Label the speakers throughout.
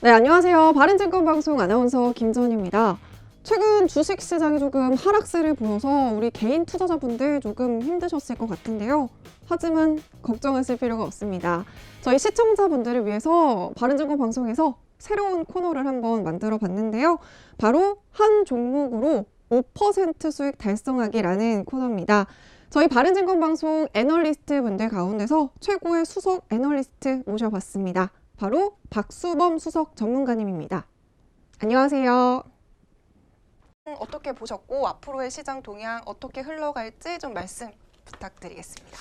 Speaker 1: 네, 안녕하세요. 바른증권방송 아나운서 김전입니다. 최근 주식시장이 조금 하락세를 보여서 우리 개인 투자자분들 조금 힘드셨을 것 같은데요. 하지만 걱정하실 필요가 없습니다. 저희 시청자분들을 위해서 바른증권방송에서 새로운 코너를 한번 만들어 봤는데요. 바로 한 종목으로 5% 수익 달성하기라는 코너입니다. 저희 바른증권방송 애널리스트 분들 가운데서 최고의 수석 애널리스트 모셔봤습니다. 바로 박수범 수석 전문가님입니다. 안녕하세요. 어떻게 보셨고 앞으로의 시장 동향 어떻게 흘러갈지 좀 말씀 부탁드리겠습니다.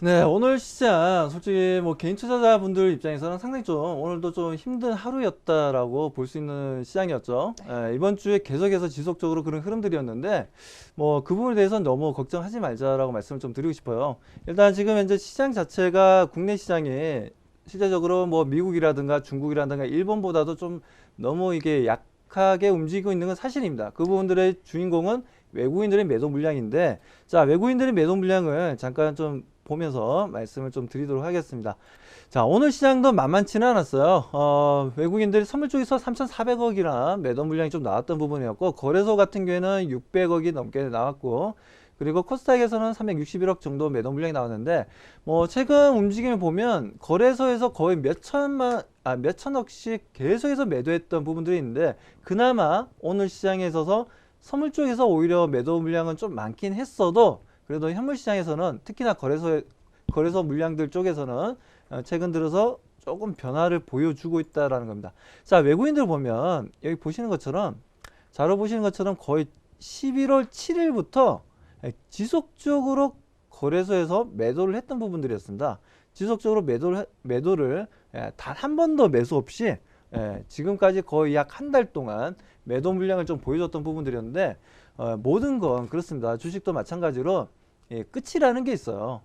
Speaker 2: 네, 오늘 시장 솔직히 뭐 개인 투자자분들 입장에서는 상당히 좀 오늘도 좀 힘든 하루였다라고 볼 수 있는 시장이었죠.
Speaker 1: 네.
Speaker 2: 이번 주에 계속해서 지속적으로 그런 흐름들이었는데 뭐 그 부분에 대해서는 너무 걱정하지 말자라고 말씀을 좀 드리고 싶어요. 일단 지금 현재 시장 자체가 국내 시장이 실제적으로 뭐 미국이라든가 중국이라든가 일본보다도 좀 너무 이게 약하게 움직이고 있는 건 사실입니다. 그 부분들의 주인공은 외국인들의 매도 물량인데, 자, 외국인들의 매도 물량을 잠깐 좀 보면서 말씀을 좀 드리도록 하겠습니다. 자, 오늘 시장도 만만치는 않았어요. 외국인들이 선물 쪽에서 3,400억이나 매도 물량이 좀 나왔던 부분이었고, 거래소 같은 경우에는 600억이 넘게 나왔고, 그리고 코스닥에서는 361억 정도 매도 물량이 나왔는데, 뭐 최근 움직임을 보면 거래소에서 거의 몇 천억씩 계속해서 매도했던 부분들이 있는데, 그나마 오늘 시장에 있어서 선물 쪽에서 오히려 매도 물량은 좀 많긴 했어도, 그래도 현물 시장에서는 특히나 거래소 물량들 쪽에서는 최근 들어서 조금 변화를 보여주고 있다라는 겁니다. 자, 외국인들 보면 여기 보시는 것처럼, 자료 보시는 것처럼 거의 11월 7일부터 지속적으로 거래소에서 매도를 했던 부분들이었습니다. 지속적으로 매도를 단 한 번도 매수 없이 지금까지 거의 약 한 달 동안 매도 물량을 좀 보여줬던 부분들이었는데, 모든 건 그렇습니다. 주식도 마찬가지로 끝이라는 게 있어요.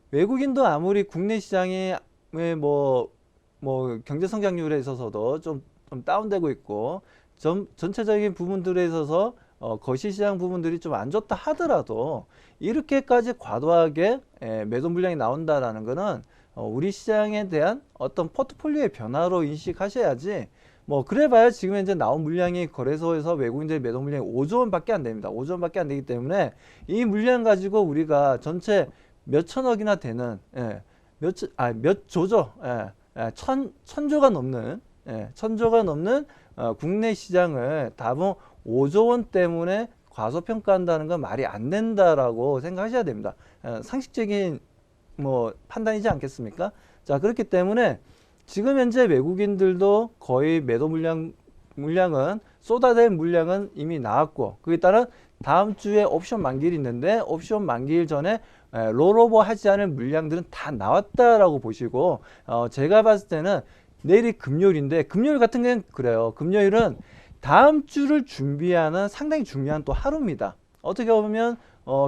Speaker 2: 외국인도 아무리 국내 시장이 뭐 경제 성장률에 있어서도 좀 다운되고 있고, 전체적인 부분들에 있어서 거시시장 부분들이 좀 안 좋다 하더라도 이렇게까지 과도하게 매도 물량이 나온다라는 거는 우리 시장에 대한 어떤 포트폴리오의 변화로 인식하셔야지, 뭐 그래봐야 지금 현재 나온 물량이 거래소에서 외국인들의 매도 물량이 5조 원밖에 안 됩니다. 5조 원밖에 안 되기 때문에 이 물량 가지고 우리가 전체 몇 천억이나 되는 몇 조죠. 천조가 넘는 천조가 넘는 국내 시장을 다분 5조 원 때문에 과소평가한다는 건 말이 안 된다라고 생각하셔야 됩니다. 상식적인 뭐 판단이지 않겠습니까? 자, 그렇기 때문에 지금 현재 외국인들도 거의 매도 물량은 쏟아낼 물량은 이미 나왔고, 그에 따라 다음 주에 옵션 만기일이 있는데 옵션 만기일 전에 롤오버 하지 않을 물량들은 다 나왔다라고 보시고, 제가 봤을 때는 내일이 금요일인데, 금요일 같은 경우는 그래요. 금요일은 다음 주를 준비하는 상당히 중요한 또 하루입니다. 어떻게 보면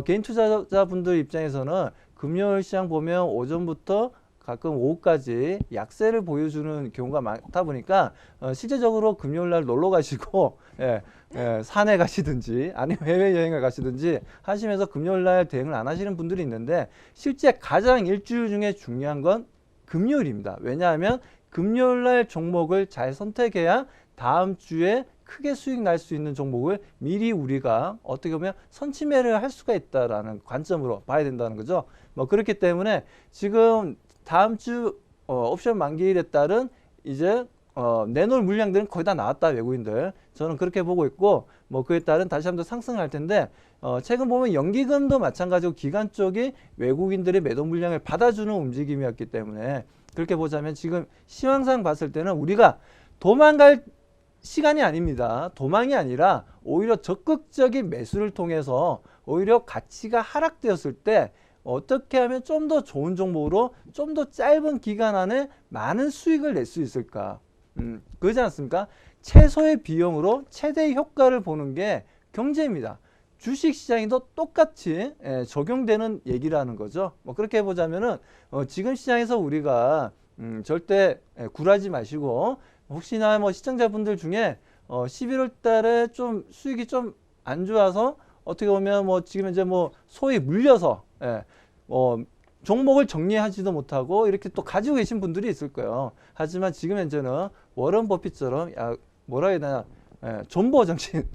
Speaker 2: 개인 투자자분들 입장에서는 금요일 시장 보면 오전부터 가끔 오후까지 약세를 보여주는 경우가 많다 보니까 실제적으로 금요일날 놀러 가시고 산에 가시든지 아니면 해외여행을 가시든지 하시면서 금요일날 대응을 안 하시는 분들이 있는데, 실제 가장 일주일 중에 중요한 건 금요일입니다. 왜냐하면 금요일날 종목을 잘 선택해야 다음 주에 크게 수익 날 수 있는 종목을 미리 우리가 어떻게 보면 선취매를 할 수가 있다라는 관점으로 봐야 된다는 거죠. 뭐 그렇기 때문에 지금 다음 주 옵션 만기일에 따른 이제 내놓을 물량들은 거의 다 나왔다, 외국인들. 저는 그렇게 보고 있고, 뭐 그에 따른 다시 한번 상승할 텐데, 최근 보면 연기금도 마찬가지고 기관 쪽이 외국인들의 매도 물량을 받아주는 움직임이었기 때문에, 그렇게 보자면 지금 시황상 봤을 때는 우리가 도망갈 시간이 아닙니다. 도망이 아니라 오히려 적극적인 매수를 통해서 오히려 가치가 하락되었을 때 어떻게 하면 좀 더 좋은 종목으로 좀 더 짧은 기간 안에 많은 수익을 낼 수 있을까? 그러지 않습니까? 최소의 비용으로 최대의 효과를 보는 게 경제입니다. 주식시장에도 똑같이 적용되는 얘기라는 거죠. 뭐 그렇게 보자면은 지금 시장에서 우리가 절대 굴하지 마시고, 혹시나 뭐 시청자분들 중에 11월 달에 좀 수익이 좀 안 좋아서 어떻게 보면 뭐 지금 이제 뭐 소위 물려서 종목을 정리하지도 못하고 이렇게 또 가지고 계신 분들이 있을 거예요. 하지만 지금 현재는 워런 버핏처럼 뭐라 해야 되나 존버 정신,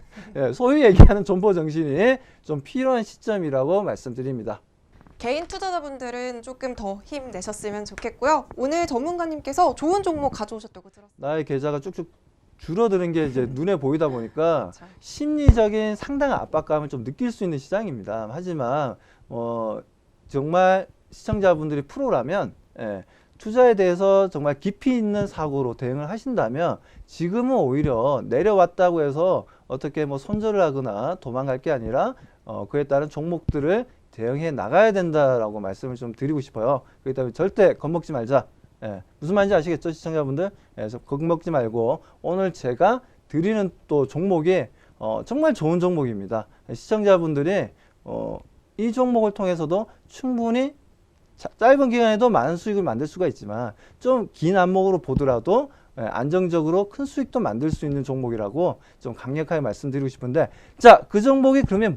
Speaker 2: 소위 얘기하는 존버 정신이 좀 필요한 시점이라고 말씀드립니다.
Speaker 1: 개인 투자자분들은 조금 더 힘내셨으면 좋겠고요. 오늘 전문가님께서 좋은 종목 가져오셨다고 들었습니다.
Speaker 2: 나의 계좌가 쭉쭉 줄어드는 게 이제 눈에 보이다 보니까
Speaker 1: 그렇죠.
Speaker 2: 심리적인 상당한 압박감을 좀 느낄 수 있는 시장입니다. 하지만 정말 시청자분들이 프로라면 투자에 대해서 정말 깊이 있는 사고로 대응을 하신다면 지금은 오히려 내려왔다고 해서 어떻게 뭐 손절을 하거나 도망갈 게 아니라 그에 따른 종목들을 대응해 나가야 된다라고 말씀을 좀 드리고 싶어요. 그렇기 때문에 절대 겁먹지 말자. 무슨 말인지 아시겠죠, 시청자분들? 그래서 겁먹지 말고 오늘 제가 드리는 또 종목이 정말 좋은 종목입니다. 시청자분들이 이 종목을 통해서도 충분히 짧은 기간에도 많은 수익을 만들 수가 있지만 좀 긴 안목으로 보더라도 안정적으로 큰 수익도 만들 수 있는 종목이라고 좀 강력하게 말씀드리고 싶은데, 자, 그 종목이 그러면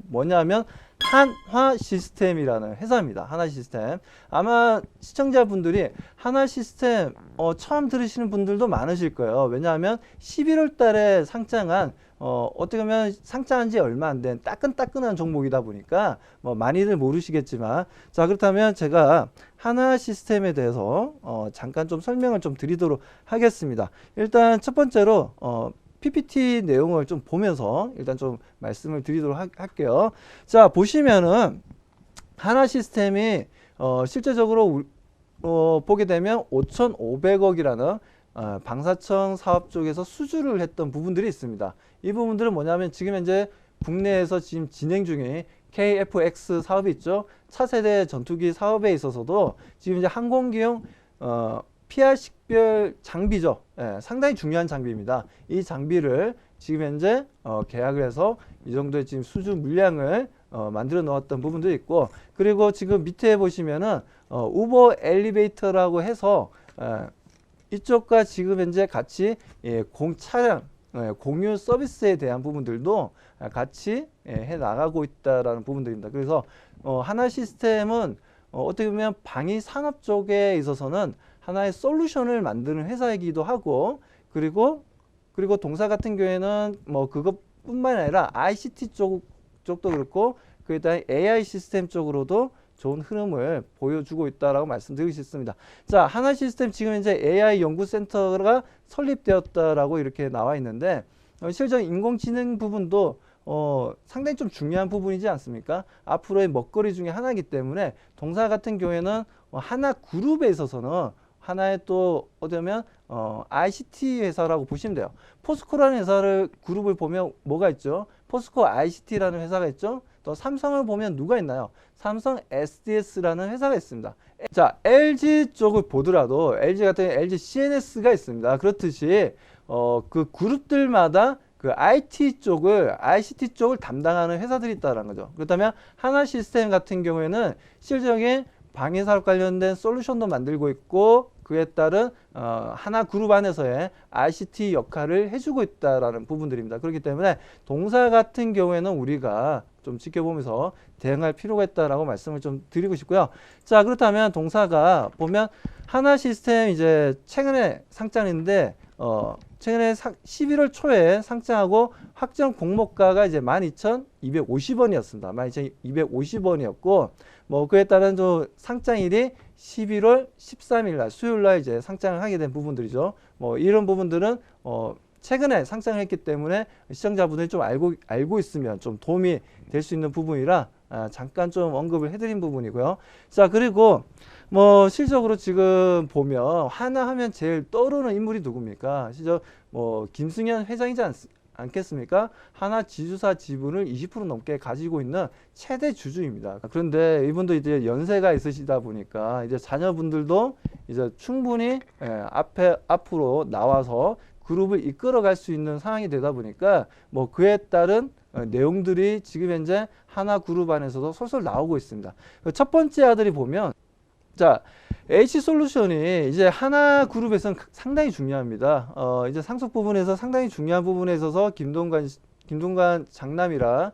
Speaker 2: 뭐냐면 한화 시스템이라는 회사입니다. 한화 시스템. 아마 시청자분들이 한화 시스템 처음 들으시는 분들도 많으실 거예요. 왜냐하면 11월 달에 상장한 어떻게 보면 상장한 지 얼마 안 된 따끈따끈한 종목이다 보니까 뭐 많이들 모르시겠지만, 자, 그렇다면 제가 한화 시스템에 대해서 잠깐 좀 설명을 좀 드리도록 하겠습니다. 일단 첫 번째로 PPT 내용을 좀 보면서 일단 좀 말씀을 드리도록 할게요. 자, 보시면은 한화 시스템이 실제적으로 보게 되면 5,500억이라는 방사청 사업 쪽에서 수주를 했던 부분들이 있습니다. 이 부분들은 뭐냐면 지금 현재 국내에서 지금 진행 중인 KF-X 사업이 있죠. 차세대 전투기 사업에 있어서도 지금 이제 항공기용 PR 식별 장비죠. 상당히 중요한 장비입니다. 이 장비를 지금 현재 계약을 해서 이 정도의 지금 수주 물량을 만들어 놓았던 부분도 있고, 그리고 지금 밑에 보시면은 우버 엘리베이터라고 해서 이쪽과 지금 현재 같이 차량 공유 서비스에 대한 부분들도 같이 해 나가고 있다라는 부분들입니다. 그래서 한화 시스템은 어떻게 보면 방위 산업 쪽에 있어서는 하나의 솔루션을 만드는 회사이기도 하고, 그리고 동사 같은 경우에는 뭐 그것뿐만 아니라 ICT 쪽도 그렇고, 그다음에 AI 시스템 쪽으로도 좋은 흐름을 보여주고 있다라고 말씀드리고 싶습니다. 자, 한화 시스템 지금 현재 AI 연구센터가 설립되었다라고 이렇게 나와 있는데, 실제 인공지능 부분도 상당히 좀 중요한 부분이지 않습니까? 앞으로의 먹거리 중에 하나이기 때문에 동사 같은 경우에는 하나 그룹에 있어서는 하나의 또 어떻게 보면 ICT 회사라고 보시면 돼요. 포스코라는 회사를 그룹을 보면 뭐가 있죠? 포스코 ICT라는 회사가 있죠. 또 삼성을 보면 누가 있나요? 삼성 SDS라는 회사가 있습니다. 자, LG 쪽을 보더라도 LG 같은 경우 LG CNS가 있습니다. 그렇듯이 그 그룹들마다 그 ICT 쪽을 담당하는 회사들이 있다는 거죠. 그렇다면 한화 시스템 같은 경우에는 실질적인 방위 사업 관련된 솔루션도 만들고 있고, 그에 따른 하나 그룹 안에서의 ICT 역할을 해주고 있다라는 부분들입니다. 그렇기 때문에 동사 같은 경우에는 우리가 좀 지켜보면서 대응할 필요가 있다라고 말씀을 좀 드리고 싶고요. 자, 그렇다면 동사가 보면 한화 시스템 이제 최근에 상장인데 최근에 11월 초에 상장하고 확정 공모가가 이제 12,250원이었습니다. 12,250원이었고, 뭐 그에 따른 좀 상장일이 11월 13일 날 수요일 날 이제 상장을 하게 된 부분들이죠. 뭐 이런 부분들은 최근에 상장했기 때문에 시청자분들이 좀 알고 있으면 좀 도움이 될 수 있는 부분이라 잠깐 좀 언급을 해드린 부분이고요. 자, 그리고 뭐 실적으로 지금 보면 하나 하면 제일 떠오르는 인물이 누굽니까? 실적 뭐 김승현 회장이지 않겠습니까? 하나 지주사 지분을 20% 넘게 가지고 있는 최대 주주입니다. 그런데 이분도 이제 연세가 있으시다 보니까 이제 자녀분들도 이제 충분히 앞으로 나와서 그룹을 이끌어갈 수 있는 상황이 되다 보니까 뭐 그에 따른 내용들이 지금 현재 하나 그룹 안에서도 솔솔 나오고 있습니다. 첫 번째 아들이 보면, 자, H솔루션이 이제 하나 그룹에서는 상당히 중요합니다. 이제 상속 부분에서 상당히 중요한 부분에 있어서 김동관 장남이라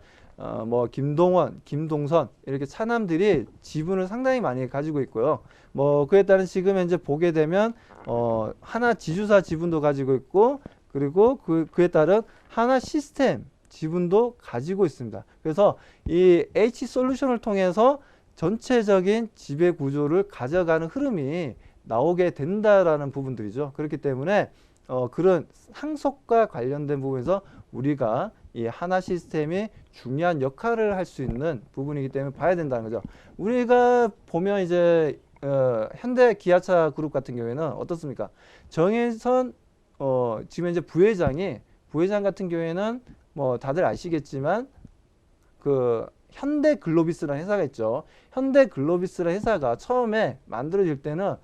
Speaker 2: 뭐 김동원, 김동선 이렇게 차남들이 지분을 상당히 많이 가지고 있고요. 뭐 그에 따른 지금 현재 보게 되면 하나 지주사 지분도 가지고 있고 그리고 그에 따른 하나 시스템 지분도 가지고 있습니다. 그래서 이 H 솔루션을 통해서 전체적인 지배 구조를 가져가는 흐름이 나오게 된다라는 부분들이죠. 그렇기 때문에 그런 상속과 관련된 부분에서 우리가 이 하나 시스템이 중요한 역할을 할 수 있는 부분이기 때문에 봐야 된다는 거죠. 우리가 보면 이제 현대 기아차 그룹 같은 경우에는 어떻습니까? 정혜선 지금 이제 부회장 같은 경우에는 뭐 다들 아시겠지만 그 현대글로비스라는 회사가 있죠. 현대글로비스라는 회사가 처음에 만들어질 때는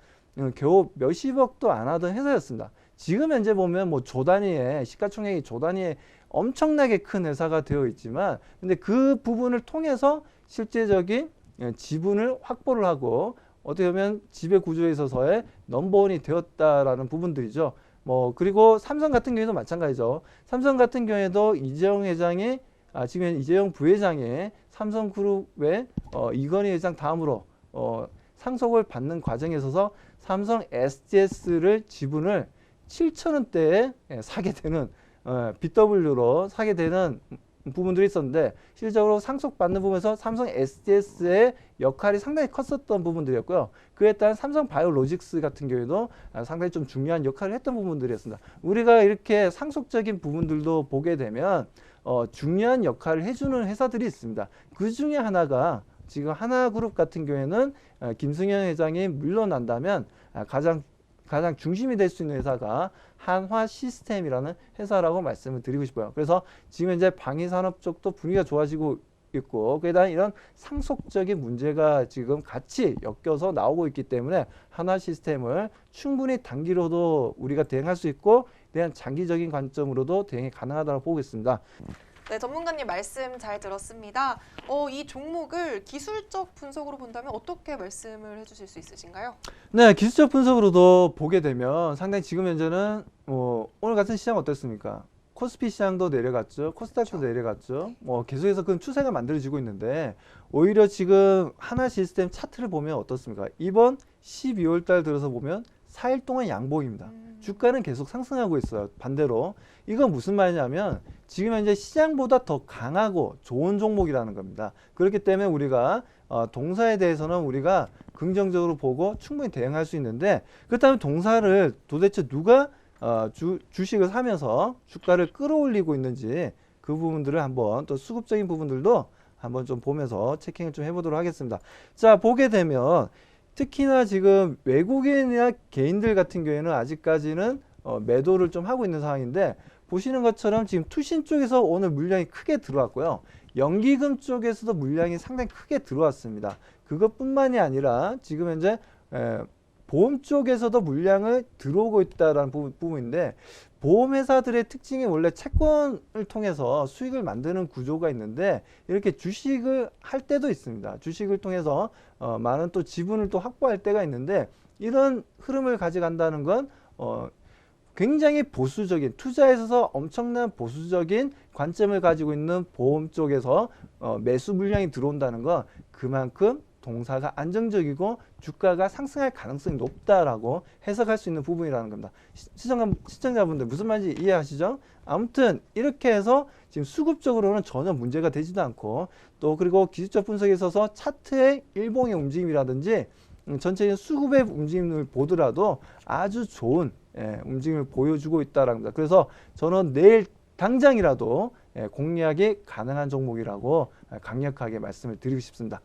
Speaker 2: 겨우 몇십억도 안 하던 회사였습니다. 지금 현재 보면 뭐 조 단위의 시가총액이 조 단위의 엄청나게 큰 회사가 되어 있지만 근데 그 부분을 통해서 실제적인 지분을 확보를 하고 어떻게 보면 지배 구조에 있어서의 넘버원이 되었다라는 부분들이죠. 뭐 그리고 삼성 같은 경우에도 마찬가지죠. 삼성 같은 경우에도 이재용 회장이 지금 이재용 부회장이 삼성그룹의 이건희 회장 다음으로 상속을 받는 과정에 있어서 삼성 SDS를 지분을 7,000원대에 사게 되는 BW로 사게 되는 부분들이 있었는데 실질적으로 상속받는 부분에서 삼성 SDS의 역할이 상당히 컸었던 부분들이었고요. 그에 따른 삼성 바이오로직스 같은 경우에도 상당히 좀 중요한 역할을 했던 부분들이었습니다. 우리가 이렇게 상속적인 부분들도 보게 되면 중요한 역할을 해주는 회사들이 있습니다. 그 중에 하나가 지금 하나그룹 같은 경우에는 김승현 회장이 물러난다면 가장 중심이 될 수 있는 회사가 한화 시스템이라는 회사라고 말씀을 드리고 싶어요. 그래서 지금 이제 방위산업 쪽도 분위기가 좋아지고 있고 그에 이런 상속적인 문제가 지금 같이 엮여서 나오고 있기 때문에 한화 시스템을 충분히 단기로도 우리가 대응할 수 있고 대한 장기적인 관점으로도 대응이 가능하다고 보고 있습니다.
Speaker 3: 네, 전문가님 말씀 잘 들었습니다. 이 종목을 기술적 분석으로 본다면 어떻게 말씀을 해주실 수 있으신가요?
Speaker 2: 네, 기술적 분석으로도 보게 되면 상당히 지금 현재는 오늘 같은 시장 어땠습니까? 코스피 시장도 내려갔죠. 코스닥도 내려갔죠. 계속해서 그 추세가 만들어지고 있는데 오히려 지금 하나 시스템 차트를 보면 어떻습니까? 이번 12월 달 들어서 보면 4일 동안 양봉입니다. 주가는 계속 상승하고 있어요. 반대로. 이건 무슨 말이냐면 지금 현재 시장보다 더 강하고 좋은 종목이라는 겁니다. 그렇기 때문에 우리가 동사에 대해서는 우리가 긍정적으로 보고 충분히 대응할 수 있는데 그렇다면 동사를 도대체 누가 주식을 사면서 주가를 끌어올리고 있는지 그 부분들을 한번 또 수급적인 부분들도 한번 좀 보면서 체킹을 좀 해보도록 하겠습니다. 자, 보게 되면 특히나 지금 외국인이나 개인들 같은 경우에는 아직까지는 매도를 좀 하고 있는 상황인데 보시는 것처럼 지금 투신 쪽에서 오늘 물량이 크게 들어왔고요. 연기금 쪽에서도 물량이 상당히 크게 들어왔습니다. 그것뿐만이 아니라 지금 현재 보험 쪽에서도 물량을 들어오고 있다는 부분인데 보험회사들의 특징이 원래 채권을 통해서 수익을 만드는 구조가 있는데 이렇게 주식을 할 때도 있습니다. 주식을 통해서 많은 또 지분을 또 확보할 때가 있는데 이런 흐름을 가져간다는 건 굉장히 보수적인 투자에 있어서 엄청난 보수적인 관점을 가지고 있는 보험 쪽에서 매수 물량이 들어온다는 건 그만큼 동사가 안정적이고 주가가 상승할 가능성이 높다라고 해석할 수 있는 부분이라는 겁니다. 시청자분들 무슨 말인지 이해하시죠? 아무튼 이렇게 해서 지금 수급적으로는 전혀 문제가 되지도 않고 또 그리고 기술적 분석에 있어서 차트의 일봉의 움직임이라든지 전체적인 수급의 움직임을 보더라도 아주 좋은 움직임을 보여주고 있다는 겁니다. 그래서 저는 내일 당장이라도 공략이 가능한 종목이라고 강력하게 말씀을 드리고 싶습니다.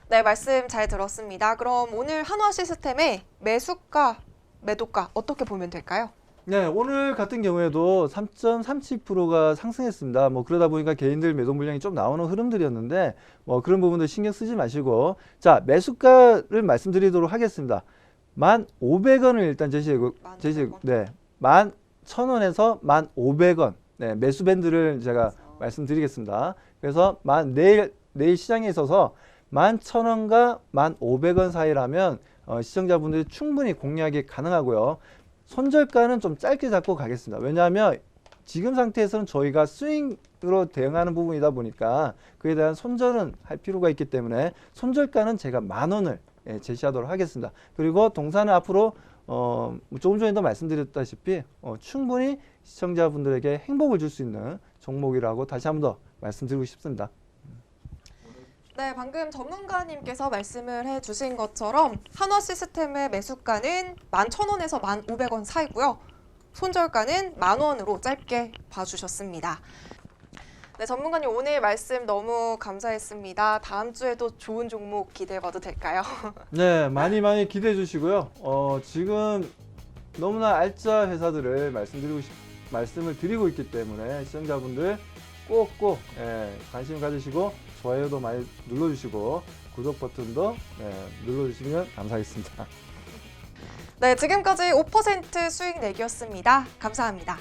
Speaker 3: 네, 말씀 잘 들었습니다. 그럼 오늘 한화 시스템의 매수가, 매도가 어떻게 보면 될까요?
Speaker 2: 네, 오늘 같은 경우에도 3.37%가 상승했습니다. 그러다 보니까 개인들 매도 물량이 좀 나오는 흐름들이었는데 그런 부분들 신경 쓰지 마시고 자, 매수가를 말씀드리도록 하겠습니다. 1,500원을 일단 제시하고 네, 11,000원에서 1,500원 네, 매수 밴드를 제가 말씀드리겠습니다. 그래서 내일 시장에 있어서 11,000원과 1,500원 사이라면 시청자분들이 충분히 공략이 가능하고요. 손절가는 좀 짧게 잡고 가겠습니다. 왜냐하면 지금 상태에서는 저희가 스윙으로 대응하는 부분이다 보니까 그에 대한 손절은 할 필요가 있기 때문에 손절가는 제가 10,000원을 제시하도록 하겠습니다. 그리고 동사는 앞으로 조금 전에도 말씀드렸다시피 충분히 시청자분들에게 행복을 줄 수 있는 종목이라고 다시 한 번 더 말씀드리고 싶습니다.
Speaker 3: 네, 방금 전문가님께서 말씀을 해주신 것처럼 한화 시스템의 매수가는 11,000원에서 1,500원 사이고요. 손절가는 10,000원으로 짧게 봐주셨습니다. 네, 전문가님 오늘 말씀 너무 감사했습니다. 다음 주에도 좋은 종목 기대해봐도 될까요?
Speaker 2: 네, 많이 기대해 주시고요. 지금 너무나 알짜 회사들을 말씀을 드리고 있기 때문에 시청자분들 꼭꼭 관심 가지시고 좋아요도 많이 눌러주시고 구독 버튼도 눌러주시면 감사하겠습니다.
Speaker 3: 네, 지금까지 5% 수익 내기였습니다. 감사합니다.